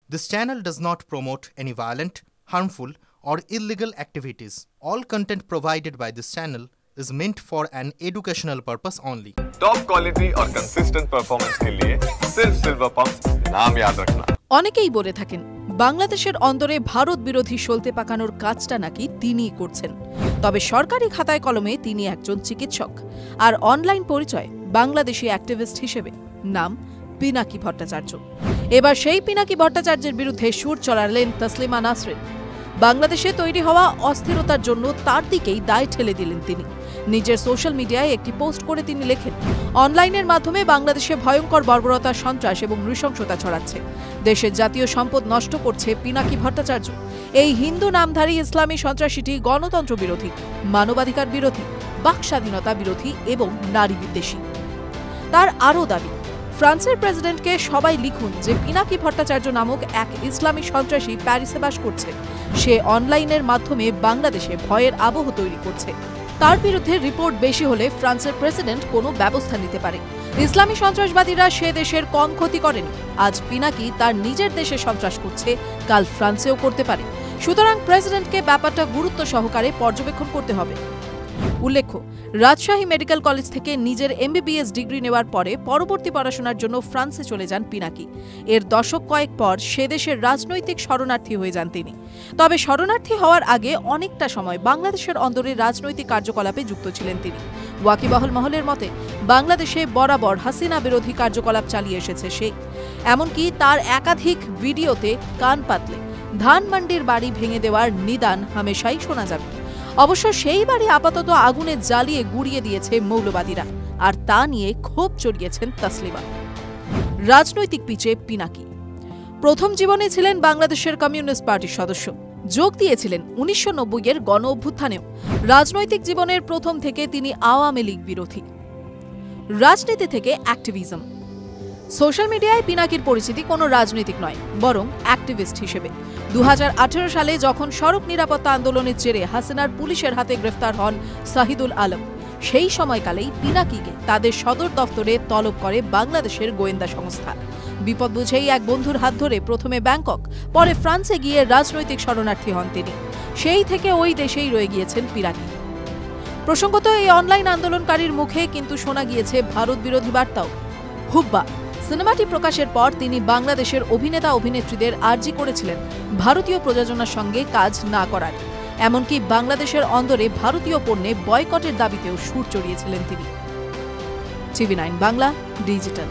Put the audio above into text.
This channel does not promote any violent, harmful, or illegal activities. All content provided by this channel is meant for an educational purpose only. Top quality और consistent performance के लिए सिर्फ silver pump नाम याद रखना। অনেকেই বলে থাকেন বাংলাদেশের অন্দরে ভারত বিরোধী সলতে পাকানোর কাজটা নাকি তিনিই করছেন। তবে সরকারি খাতায় কলমে তিনি একজন চিকিৎসক আর অনলাইন পরিচয় বাংলাদেশি অ্যাক্টিভিস্ট হিসেবে নাম পিনাকি ভট্টাচার্য। এবার সেই পিনাকি ভট্টাচার্যের বিরুদ্ধে সুর চড়ালেন তসলিমা নাসরিন। বাংলাদেশে তৈরি হওয়া অস্থিরতার জন্য তার দিকেই দায় ঠেলে দিলেন তিনি। নিজের সোশ্যাল মিডিয়ায় একটি পোস্ট করে তিনি লেখেন, অনলাইনের মাধ্যমে বাংলাদেশে ভয়ঙ্কর বর্বরতা, সন্ত্রাস এবং নৃশংসতা ছড়াচ্ছে। দেশের জাতীয় সম্পদ নষ্ট করছে পিনাকি ভট্টাচার্য। এই হিন্দু নামধারী ইসলামী সন্ত্রাসীটি গণতন্ত্র বিরোধী, মানবাধিকার বিরোধী, বাক স্বাধীনতা বিরোধী এবং নারী বিদ্বেষী। তার আরও দাবি, ফ্রান্সের প্রেসিডেন্টকে সবাই লিখুন যে পিনাকি ভট্টাচার্য নামক এক ইসলামী সন্ত্রাসী প্যারিসে বাস করছে। সে অনলাইনের মাধ্যমে বাংলাদেশে ভয়ের আবহ তৈরি করছে। তার বিরুদ্ধে রিপোর্ট বেশি হলে ফ্রান্সের প্রেসিডেন্ট কোনো ব্যবস্থা নিতে পারে। ইসলামী সন্ত্রাসবাদীরা সে দেশের কম ক্ষতি করেনি। আজ পিনাকি তার নিজের দেশে সন্ত্রাস করছে, কাল ফ্রান্সেও করতে পারে। সুতরাং প্রেসিডেন্টকে ব্যাপারটা গুরুত্ব সহকারে পর্যবেক্ষণ করতে হবে। উল্লেখ্য, রাজশাহী মেডিকেল কলেজ থেকে নিজের MBBS ডিগ্রি নেওয়ার পরে পরবর্তী পড়াশোনার জন্য ফ্রান্সে চলে যান পিনাকি। এর দশক কয়েক পর সে দেশের রাজনৈতিক শরণার্থী হয়ে যান তিনি। তবে শরণার্থী হওয়ার আগে অনেকটা সময় বাংলাদেশের অন্দরে রাজনৈতিক কার্যকলাপে যুক্ত ছিলেন তিনি। ওয়াকিবহাল মহলের মতে বাংলাদেশে বরাবর হাসিনা বিরোধী কার্যকলাপ চালিয়ে এসেছে সে। এমনকি তার একাধিক ভিডিওতে কান পাতলে ধানমান্ডির বাড়ি ভেঙে দেওয়ার নিদান হামেশাই শোনা যাবে। অবশ্য সেই বাড়ি আপাতত আগুনে জ্বালিয়ে গুড়িয়ে দিয়েছে মৌলবাদীরা, আর তা নিয়ে ক্ষোভ চড়িয়েছেন তসলিমা। রাজনৈতিক পিচে পিনাকি প্রথম জীবনে ছিলেন বাংলাদেশের কমিউনিস্ট পার্টির সদস্য। যোগ দিয়েছিলেন 1990-এর গণ অভ্যুত্থানেও। রাজনৈতিক জীবনের প্রথম থেকে তিনি আওয়ামী লীগ বিরোধী। রাজনীতি থেকে অ্যাক্টিভিজম। সোশ্যাল মিডিয়ায় পিনাকির পরিচিতি কোনো রাজনৈতিক নয়, বরং অ্যাক্টিভিস্ট হিসেবে। 2018 সালে যখন সড়ক নিরাপত্তা আন্দোলনের জেরে হাসিনার পুলিশের হাতে গ্রেফতার হন শাহিদুল আলম, সেই সময়কালেই পিনাকিকে তাদের সদর দফতরে তলব করে বাংলাদেশের গোয়েন্দা সংস্থা। বিপদ বুঝেই এক বন্ধুর হাত ধরে প্রথমে ব্যাংকক, পরে ফ্রান্সে গিয়ে রাজনৈতিক শরণার্থী হন তিনি। সেই থেকে ওই দেশেই রয়ে গিয়েছেন পিনাকি। প্রসঙ্গত, এই অনলাইন আন্দোলনকারীর মুখে কিন্তু শোনা গিয়েছে ভারত বিরোধী বার্তাও। হুব্বা সিনেমাটি প্রকাশের পর তিনি বাংলাদেশের অভিনেতা অভিনেত্রীদের আর্জি করেছিলেন ভারতীয় প্রযোজনার সঙ্গে কাজ না করার। এমনকি বাংলাদেশের অন্দরে ভারতীয় পণ্যে বয়কটের দাবিতেও সুর চড়িয়েছিলেন তিনি। TV9 Bangla digital.